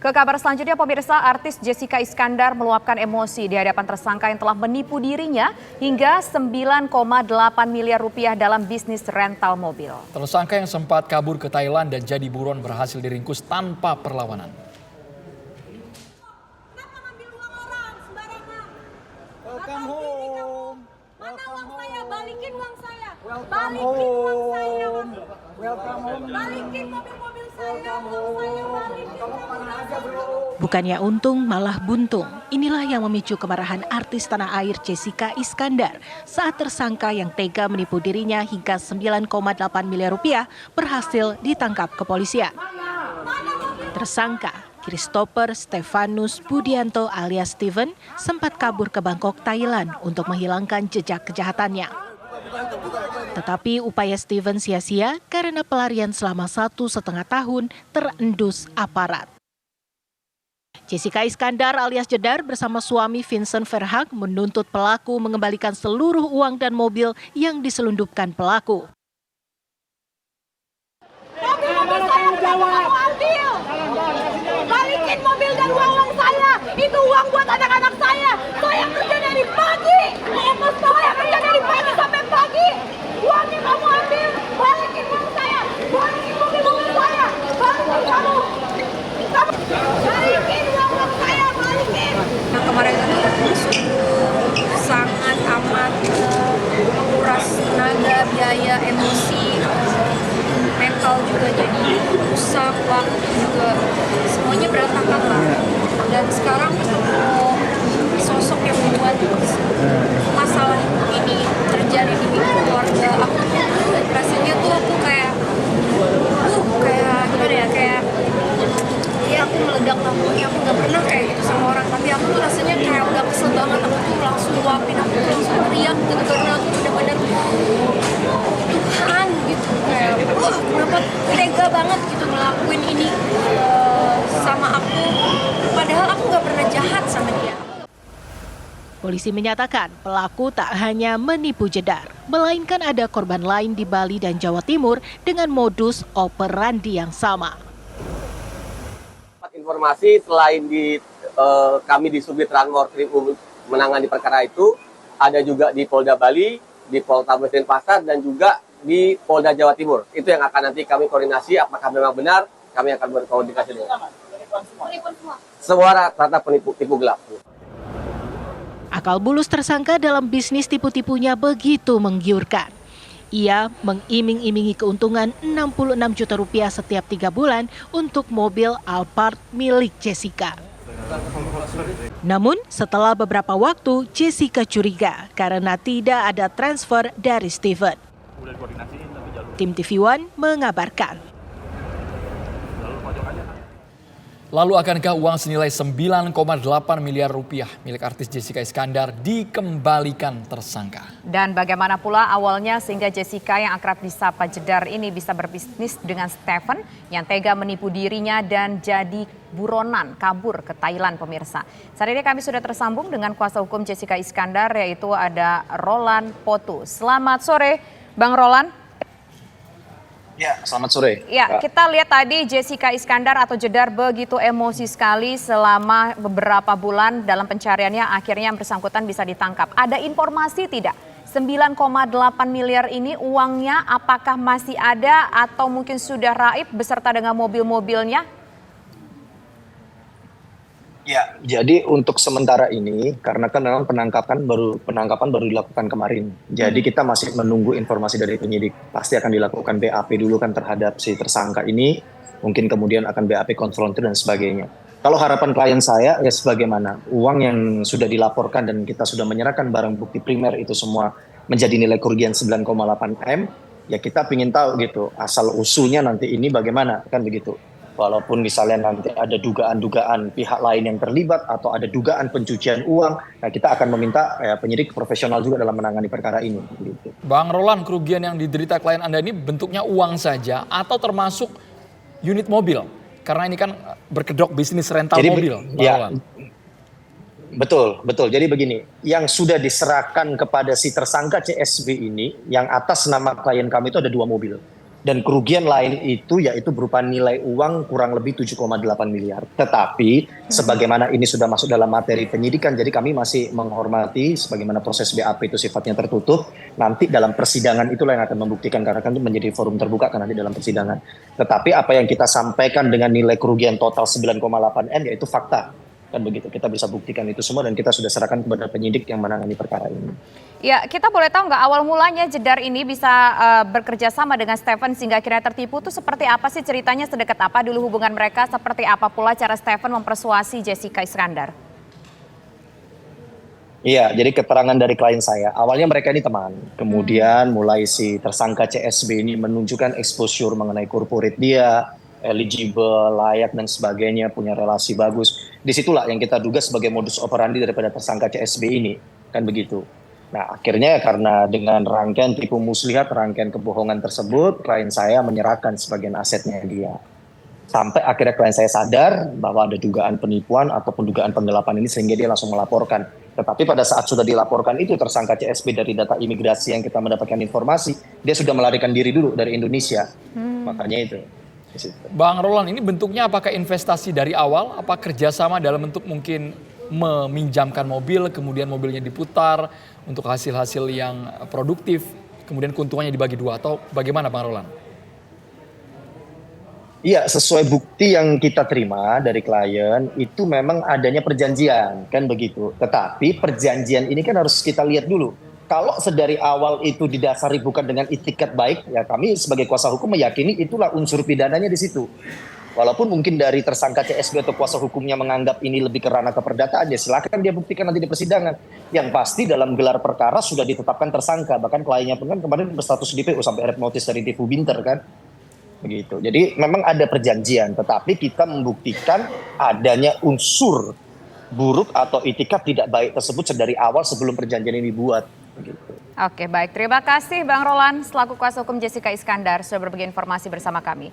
Ke kabar selanjutnya, pemirsa, artis Jessica Iskandar meluapkan emosi di hadapan tersangka yang telah menipu dirinya hingga 9,8 miliar rupiah dalam bisnis rental mobil. Tersangka yang sempat kabur ke Thailand dan jadi buron berhasil diringkus tanpa perlawanan. Welcome home. Mana uang saya? Balikin uang saya. Welcome Balikin uang saya. home. Welcome home. Balikin mobil-mobil saya. Uang saya balikin. Mana aja bro. Bukannya untung malah buntung. Inilah yang memicu kemarahan artis tanah air Jessica Iskandar saat tersangka yang tega menipu dirinya hingga 9,8 miliar rupiah berhasil ditangkap kepolisian. Tersangka Christopher Stefanus Budianto alias Steven sempat kabur ke Bangkok, Thailand untuk menghilangkan jejak kejahatannya. Tetapi upaya Steven sia-sia karena pelarian selama 1,5 tahun terendus aparat. Jessica Iskandar alias Jedar bersama suami Vincent Verhaak menuntut pelaku mengembalikan seluruh uang dan mobil yang diselundupkan pelaku. Mobil-mobil saya kamu ambil. Balikin mobil dan uang saya. Itu uang buat anak-anak saya. Saya kerja dari pagi. Saya kerja dari pagi sampai pagi. Uangnya kamu ambil. Balikin uang saya. Balikin mobil-mobil saya. Balikin kamu. Balikin uang saya. Balikin. Yang kemarin itu sangat amat menguras tenaga, biaya, emosi, mental juga jadi rusak, waktu juga semuanya berantakan lah. Dan sekarang sosok yang membuat masalah ini terjadi di keluarga aku, rasanya tuh aku kayak gimana ya, kayak ya aku meledak lampunya. Aku nggak pernah kayak gitu sama orang, tapi aku tuh rasanya kayak udah kesel banget. Aku tuh langsung luapin, aku tuh langsung teriak gitu karena aku benar-benar Tuhan gitu, kayak kenapa tega banget gitu ngelakuin ini sama aku, padahal aku nggak pernah jahat sama dia. Polisi menyatakan pelaku tak hanya menipu Jedar, melainkan ada korban lain di Bali dan Jawa Timur dengan modus operandi yang sama. Informasi selain kami di Subdit Ranmor menangani perkara itu, ada juga di Polda Bali, di Polres Denpasar, dan juga di Polda Jawa Timur. Itu yang akan nanti kami koordinasi apakah memang benar, kami akan berkomunikasi dengan semua rata penipu gelap. Akal bulus tersangka dalam bisnis tipu-tipunya begitu menggiurkan. Ia mengiming-imingi keuntungan 66 juta rupiah setiap 3 bulan untuk mobil Alphard milik Jessica. Namun setelah beberapa waktu Jessica curiga karena tidak ada transfer dari Steven. Tim TV One mengabarkan. Lalu akankah uang senilai 9,8 miliar rupiah milik artis Jessica Iskandar dikembalikan tersangka? Dan bagaimana pula awalnya sehingga Jessica yang akrab disapa Jedar ini bisa berbisnis dengan Steven yang tega menipu dirinya dan jadi buronan kabur ke Thailand, pemirsa. Saat ini kami sudah tersambung dengan kuasa hukum Jessica Iskandar, yaitu ada Roland Potu. Selamat sore, Bang Roland. Ya, selamat sore. Ya, kita lihat tadi Jessica Iskandar atau Jedar begitu emosi sekali selama beberapa bulan dalam pencariannya, akhirnya yang bersangkutan bisa ditangkap. Ada informasi tidak? 9,8 miliar ini uangnya apakah masih ada atau mungkin sudah raib beserta dengan mobil-mobilnya? Ya, jadi untuk sementara ini karena kan memang penangkapan baru dilakukan kemarin. Jadi kita masih menunggu informasi dari penyidik. Pasti akan dilakukan BAP dulu kan terhadap si tersangka ini. Mungkin kemudian akan BAP konfrontir dan sebagainya. Kalau harapan klien saya ya sebagaimana uang yang sudah dilaporkan dan kita sudah menyerahkan barang bukti primer itu semua menjadi nilai kerugian 9,8 M, ya kita ingin tahu gitu asal usulnya nanti ini bagaimana kan begitu. Walaupun misalnya nanti ada dugaan-dugaan pihak lain yang terlibat atau ada dugaan pencucian uang, nah kita akan meminta penyidik profesional juga dalam menangani perkara ini. Gitu. Bang Roland, kerugian yang diderita klien Anda ini bentuknya uang saja atau termasuk unit mobil? Karena ini kan berkedok bisnis rental mobil. Ya, betul. Jadi begini, yang sudah diserahkan kepada si tersangka CSB ini, yang atas nama klien kami itu ada 2 mobil. Dan kerugian lain itu yaitu berupa nilai uang kurang lebih 7,8 miliar. Tetapi sebagaimana ini sudah masuk dalam materi penyidikan, jadi kami masih menghormati sebagaimana proses BAP itu sifatnya tertutup. Nanti dalam persidangan itulah yang akan membuktikan, karena kan itu menjadi forum terbuka kan nanti dalam persidangan. Tetapi apa yang kita sampaikan dengan nilai kerugian total 9,8 M yaitu fakta. Kan begitu, kita bisa buktikan itu semua dan kita sudah serahkan kepada penyidik yang menangani perkara ini. Ya, kita boleh tahu nggak awal mulanya Jedar ini bisa bekerja sama dengan Stephen sehingga akhirnya tertipu itu seperti apa sih ceritanya, sedekat apa dulu hubungan mereka, seperti apa pula cara Stephen mempersuasi Jessica Iskandar? Iya, jadi keterangan dari klien saya, awalnya mereka ini teman. Kemudian mulai si tersangka CSB ini menunjukkan exposure mengenai corporate dia, eligible, layak dan sebagainya, punya relasi bagus. Disitulah yang kita duga sebagai modus operandi daripada tersangka CSB ini, kan begitu. Nah akhirnya karena dengan rangkaian tipu muslihat, rangkaian kebohongan tersebut, klien saya menyerahkan sebagian asetnya dia. Sampai akhirnya klien saya sadar bahwa ada dugaan penipuan ataupun dugaan penggelapan ini sehingga dia langsung melaporkan. Tetapi pada saat sudah dilaporkan itu tersangka CSB dari data imigrasi yang kita mendapatkan informasi, dia sudah melarikan diri dulu dari Indonesia. Makanya itu. Bang Roland, ini bentuknya apakah investasi dari awal, apa kerjasama dalam bentuk mungkin meminjamkan mobil, kemudian mobilnya diputar untuk hasil-hasil yang produktif, kemudian keuntungannya dibagi dua, atau bagaimana Bang Roland? Iya, sesuai bukti yang kita terima dari klien, itu memang adanya perjanjian, kan begitu. Tetapi perjanjian ini kan harus kita lihat dulu. Kalau sedari awal itu didasari bukan dengan itikat baik, ya kami sebagai kuasa hukum meyakini itulah unsur pidananya di situ. Walaupun mungkin dari tersangka CSB atau kuasa hukumnya menganggap ini lebih ke ranah keperdataan, ya silakan dia buktikan nanti di persidangan. Yang pasti dalam gelar perkara sudah ditetapkan tersangka, bahkan kliennya pun kan kemarin berstatus DPO sampai red notice dari Tipu Binter kan. Begitu. Jadi memang ada perjanjian, tetapi kita membuktikan adanya unsur buruk atau itikat tidak baik tersebut sedari awal sebelum perjanjian ini dibuat. Begitu. Oke, baik. Terima kasih Bang Roland selaku kuasa hukum Jessica Iskandar sudah berbagi informasi bersama kami.